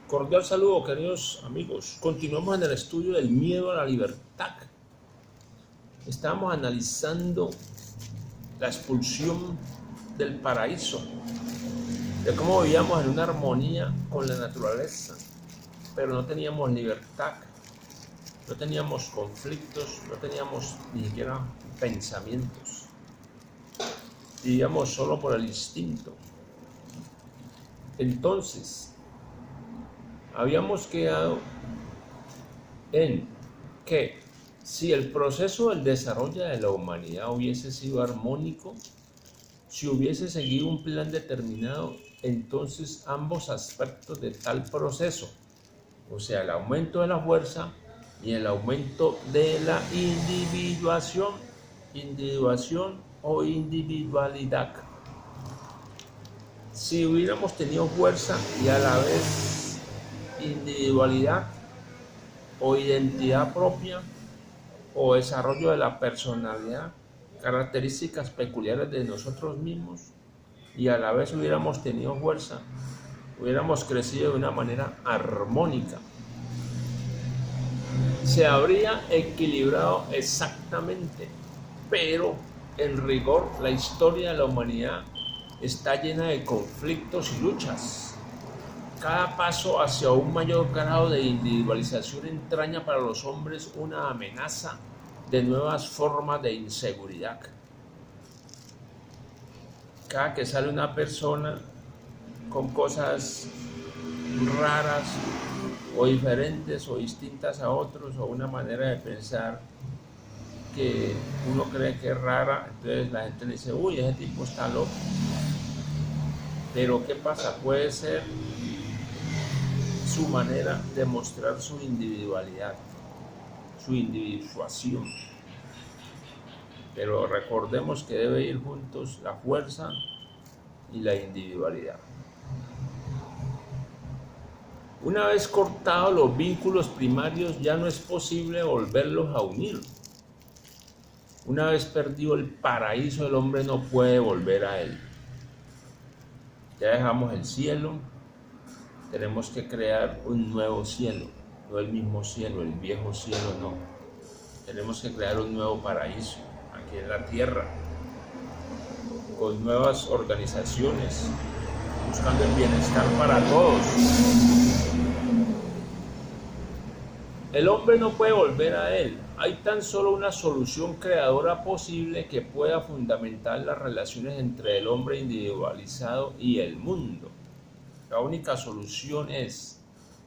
Cordial saludo, queridos amigos. Continuamos en el estudio del miedo a la libertad. Estamos analizando la expulsión del paraíso, de cómo vivíamos en una armonía con la naturaleza, pero no teníamos libertad, no teníamos conflictos, no teníamos ni siquiera pensamientos. Vivíamos solo por el instinto. Entonces, habíamos quedado en que si el proceso del desarrollo de la humanidad hubiese sido armónico, si hubiese seguido un plan determinado, entonces ambos aspectos de tal proceso, o sea, el aumento de la fuerza y el aumento de la individuación o individualidad, si hubiéramos tenido fuerza y a la vez individualidad o identidad propia o desarrollo de la personalidad, características peculiares de nosotros mismos, y a la vez hubiéramos tenido fuerza, hubiéramos crecido de una manera armónica, se habría equilibrado exactamente, pero en rigor la historia de la humanidad está llena de conflictos y luchas. Cada paso hacia un mayor grado de individualización entraña para los hombres una amenaza de nuevas formas de inseguridad. Cada que sale una persona con cosas raras o diferentes o distintas a otros, o una manera de pensar que uno cree que es rara, entonces la gente le dice, uy, ese tipo está loco. Pero ¿qué pasa? Puede ser su manera de mostrar su individualidad, su individuación. Pero recordemos que debe ir juntos la fuerza y la individualidad. Una vez cortados los vínculos primarios, ya no es posible volverlos a unir. Una vez perdido el paraíso, el hombre no puede volver a él. Ya dejamos el cielo, tenemos que crear un nuevo cielo, no el mismo cielo, el viejo cielo no. Tenemos que crear un nuevo paraíso aquí en la tierra, con nuevas organizaciones, buscando el bienestar para todos. El hombre no puede volver a él. Hay tan solo una solución creadora posible que pueda fundamentar las relaciones entre el hombre individualizado y el mundo. La única solución es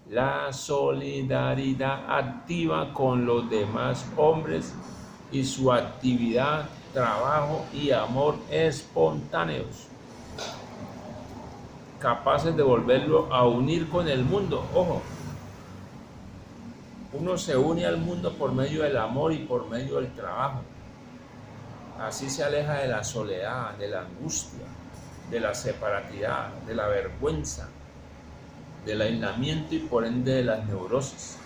la solidaridad activa con los demás hombres y su actividad, trabajo y amor espontáneos, capaces de volverlo a unir con el mundo. Ojo, uno se une al mundo por medio del amor y por medio del trabajo. Así se aleja de la soledad, de la angustia, de la separatidad, de la vergüenza, del aislamiento y por ende de las neurosis.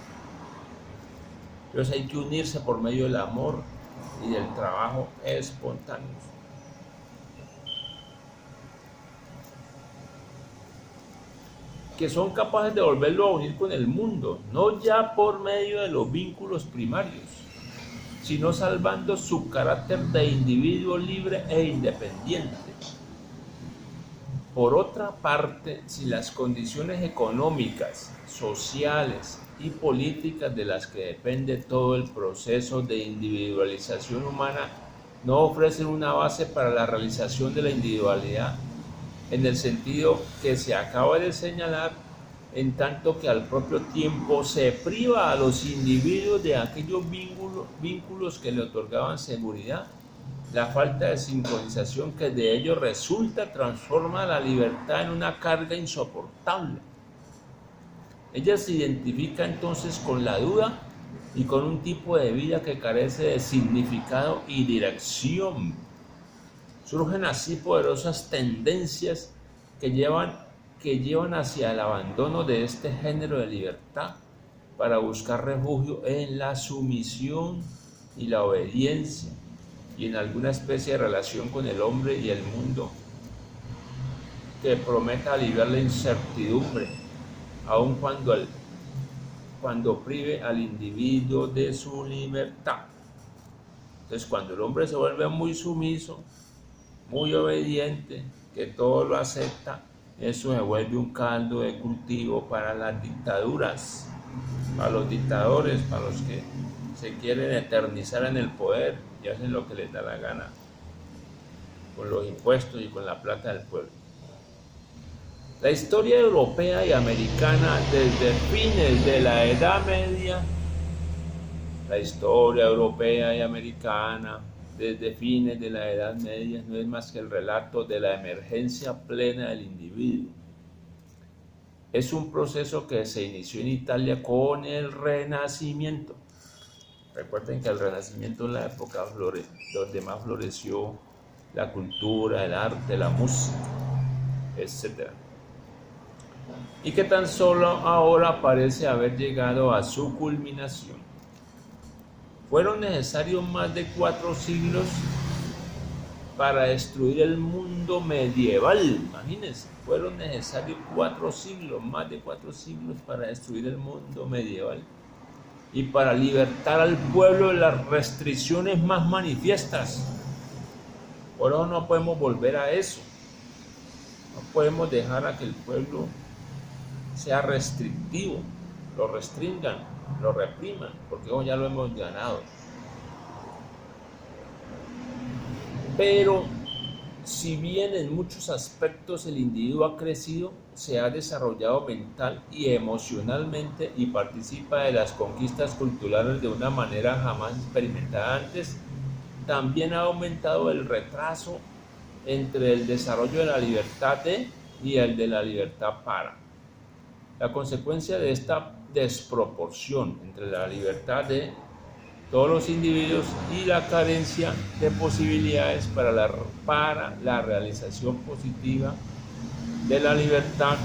Entonces hay que unirse por medio del amor y del trabajo espontáneo. Que son capaces de volverlo a unir con el mundo, no ya por medio de los vínculos primarios, sino salvando su carácter de individuo libre e independiente. Por otra parte, si las condiciones económicas, sociales y políticas de las que depende todo el proceso de individualización humana no ofrecen una base para la realización de la individualidad, en el sentido que se acaba de señalar, en tanto que al propio tiempo se priva a los individuos de aquellos vínculos que le otorgaban seguridad, la falta de sincronización que de ello resulta transforma la libertad en una carga insoportable. Ella se identifica entonces con la duda y con un tipo de vida que carece de significado y dirección. Surgen así poderosas tendencias que llevan hacia el abandono de este género de libertad para buscar refugio en la sumisión y la obediencia y en alguna especie de relación con el hombre y el mundo que prometa aliviar la incertidumbre aun cuando prive al individuo de su libertad. Entonces, cuando el hombre se vuelve muy sumiso, muy obediente, que todo lo acepta, eso se vuelve un caldo de cultivo para las dictaduras, para los dictadores, para los que se quieren eternizar en el poder y hacen lo que les da la gana con los impuestos y con la plata del pueblo. La historia europea y americana desde fines de la Edad Media, la historia europea y americana desde fines de la Edad Media no es más que el relato de la emergencia plena del individuo. Es un proceso que se inició en Italia con el Renacimiento. Recuerden que el Renacimiento es la época donde más floreció la cultura, el arte, la música, etc. Y que tan solo ahora parece haber llegado a su culminación. Fueron necesarios más de 4 siglos para destruir el mundo medieval. Imagínense, fueron necesarios 4 siglos, más de 4 siglos para destruir el mundo medieval y para libertar al pueblo de las restricciones más manifiestas. Por eso no podemos volver a eso. No podemos dejar a que el pueblo sea restrictivo, lo restringan, lo repriman, porque hoy ya lo hemos ganado. Pero si bien en muchos aspectos el individuo ha crecido, se ha desarrollado mental y emocionalmente y participa de las conquistas culturales de una manera jamás experimentada antes, también ha aumentado el retraso entre el desarrollo de la libertad y el de la libertad para. La consecuencia de esta desproporción entre la libertad de todos los individuos y la carencia de posibilidades para la realización positiva de la libertad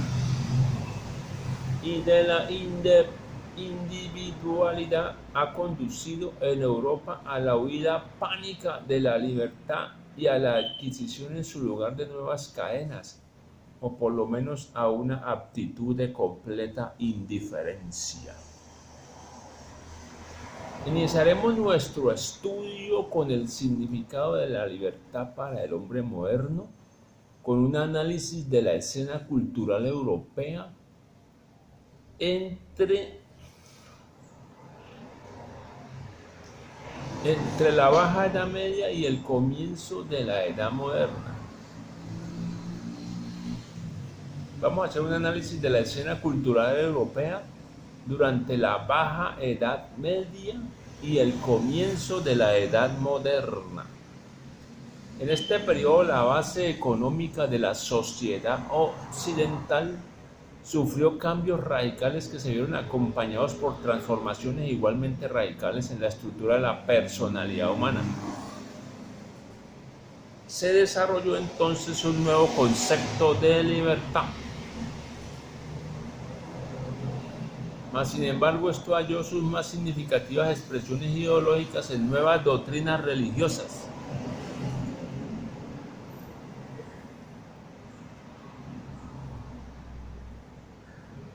y de la individualidad ha conducido en Europa a la huida pánica de la libertad y a la adquisición en su lugar de nuevas cadenas, o por lo menos a una actitud de completa indiferencia. Iniciaremos nuestro estudio con el significado de la libertad para el hombre moderno, con un análisis de la escena cultural europea entre la Baja Edad Media y el comienzo de la Edad Moderna. Vamos a hacer un análisis de la escena cultural europea durante la Baja Edad Media y el comienzo de la Edad Moderna. En este periodo, la base económica de la sociedad occidental sufrió cambios radicales que se vieron acompañados por transformaciones igualmente radicales en la estructura de la personalidad humana. Se desarrolló entonces un nuevo concepto de libertad. Mas, sin embargo, esto halló sus más significativas expresiones ideológicas en nuevas doctrinas religiosas.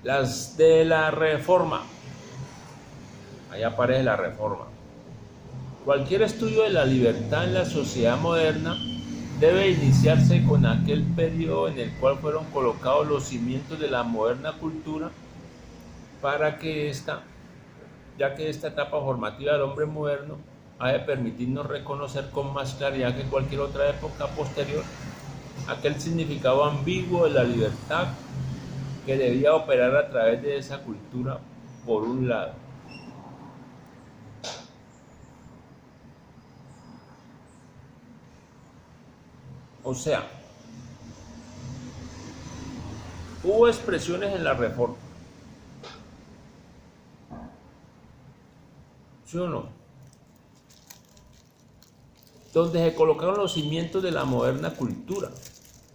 Las de la Reforma. Ahí aparece la Reforma. Cualquier estudio de la libertad en la sociedad moderna debe iniciarse con aquel periodo en el cual fueron colocados los cimientos de la moderna cultura para que ya que esta etapa formativa del hombre moderno ha de permitirnos reconocer con más claridad que cualquier otra época posterior aquel significado ambiguo de la libertad que debía operar a través de esa cultura, por un lado. O sea, hubo expresiones en la Reforma, ¿sí o no?, donde se colocaron los cimientos de la moderna cultura,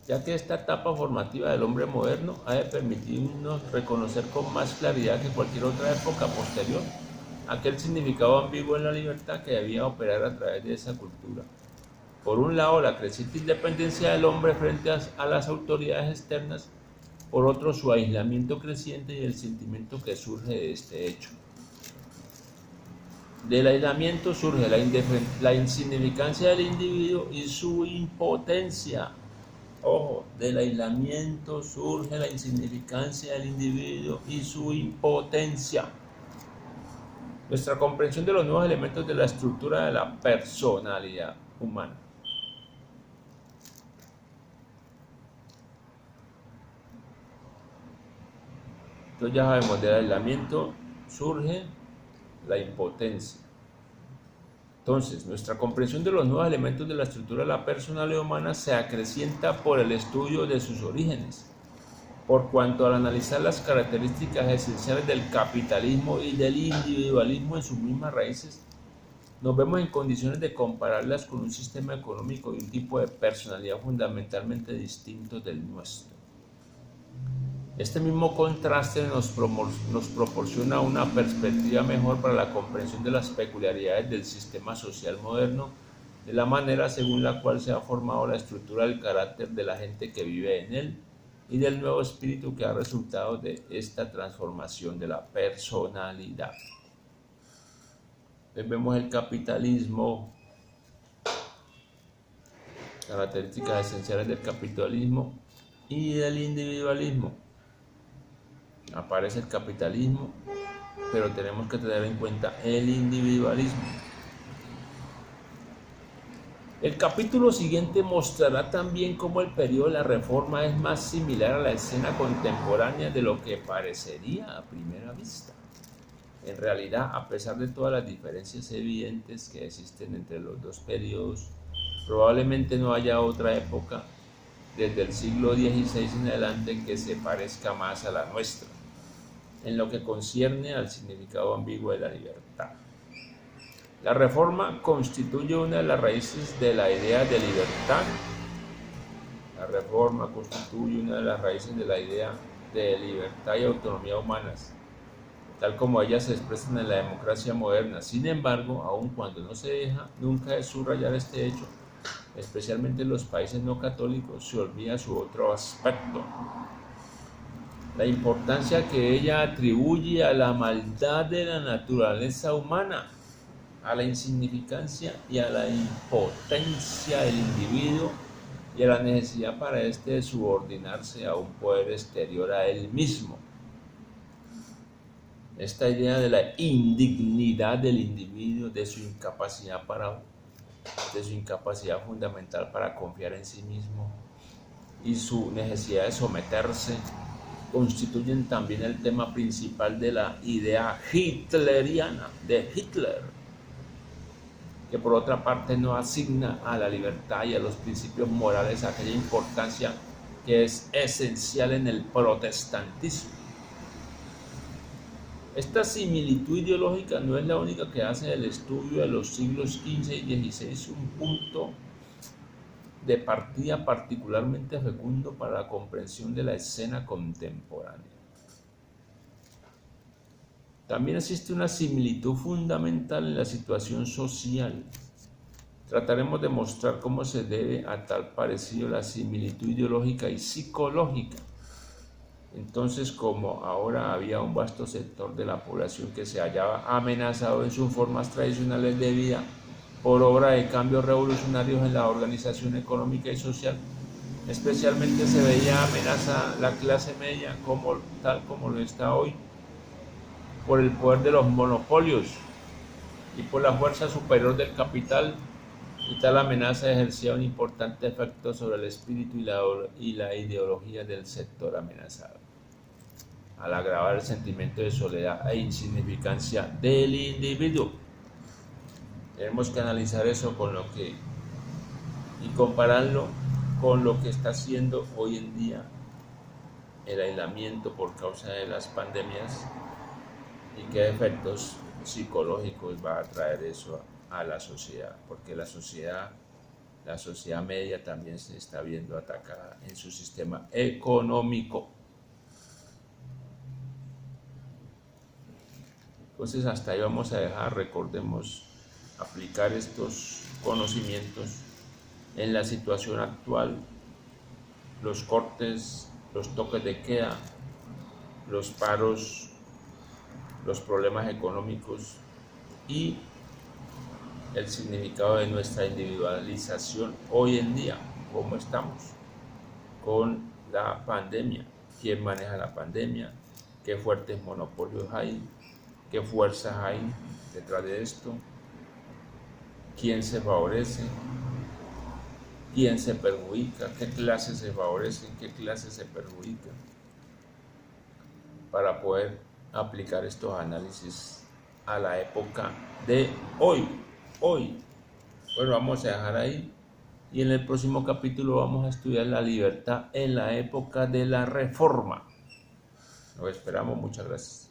ya que esta etapa formativa del hombre moderno ha de permitirnos reconocer con más claridad que cualquier otra época posterior aquel significado ambiguo en la libertad que debía operar a través de esa cultura. Por un lado, la creciente independencia del hombre frente a las autoridades externas por otro su aislamiento creciente y el sentimiento que surge de este hecho. Del aislamiento surge la insignificancia del individuo y su impotencia. Ojo, del aislamiento surge la insignificancia del individuo y su impotencia. Nuestra comprensión de los nuevos elementos de la estructura de la personalidad humana. Entonces ya sabemos, del aislamiento surge la impotencia. Entonces, nuestra comprensión de los nuevos elementos de la estructura de la personalidad humana se acrecienta por el estudio de sus orígenes, por cuanto al analizar las características esenciales del capitalismo y del individualismo en sus mismas raíces, nos vemos en condiciones de compararlas con un sistema económico y un tipo de personalidad fundamentalmente distinto del nuestro. Este mismo contraste nos proporciona una perspectiva mejor para la comprensión de las peculiaridades del sistema social moderno, de la manera según la cual se ha formado la estructura del carácter de la gente que vive en él y del nuevo espíritu que ha resultado de esta transformación de la personalidad. Vemos el capitalismo, características esenciales del capitalismo y del individualismo. Aparece el capitalismo, pero tenemos que tener en cuenta el individualismo. El capítulo siguiente mostrará también cómo el periodo de la Reforma es más similar a la escena contemporánea de lo que parecería a primera vista. En realidad, a pesar de todas las diferencias evidentes que existen entre los dos periodos, probablemente no haya otra época desde el siglo XVI en adelante que se parezca más a la nuestra, en lo que concierne al significado ambiguo de la libertad. La Reforma constituye una de las raíces de la idea de libertad. La Reforma constituye una de las raíces de la idea de libertad y autonomía humanas, tal como ellas se expresan en la democracia moderna. Sin embargo, aun cuando no se deja nunca de subrayar este hecho, especialmente en los países no católicos, se olvida su otro aspecto: la importancia que ella atribuye a la maldad de la naturaleza humana, a la insignificancia y a la impotencia del individuo y a la necesidad para éste de subordinarse a un poder exterior a él mismo. Esta idea de la indignidad del individuo, de su incapacidad fundamental para confiar en sí mismo y su necesidad de someterse, constituyen también el tema principal de la idea hitleriana de Hitler, que por otra parte no asigna a la libertad y a los principios morales aquella importancia que es esencial en el protestantismo. Esta similitud ideológica no es la única que hace del estudio de los siglos XV y XVI un punto de partida particularmente fecundo para la comprensión de la escena contemporánea. También existe una similitud fundamental en la situación social. Trataremos de mostrar cómo se debe a tal parecido la similitud ideológica y psicológica. Entonces, como ahora había un vasto sector de la población que se hallaba amenazado en sus formas tradicionales de vida por obra de cambios revolucionarios en la organización económica y social, especialmente se veía amenazada la clase media, tal como lo está hoy, por el poder de los monopolios y por la fuerza superior del capital, y tal amenaza ejercía un importante efecto sobre el espíritu y la ideología del sector amenazado, al agravar el sentimiento de soledad e insignificancia del individuo. Tenemos que analizar eso y compararlo con lo que está haciendo hoy en día el aislamiento por causa de las pandemias y qué efectos psicológicos va a traer eso a la sociedad, porque la sociedad media también se está viendo atacada en su sistema económico. Entonces hasta ahí vamos a dejar. Recordemos aplicar estos conocimientos en la situación actual, los cortes los toques de queda, los paros, los problemas económicos y el significado de nuestra individualización hoy en día, cómo estamos con la pandemia, quién maneja la pandemia, qué fuertes monopolios hay, qué fuerzas hay detrás de esto, quién se favorece, quién se perjudica, qué clases se favorecen, qué clases se perjudican, para poder aplicar estos análisis a la época de hoy. Bueno, vamos a dejar ahí y en el próximo capítulo vamos a estudiar la libertad en la época de la Reforma. Nos esperamos, muchas gracias.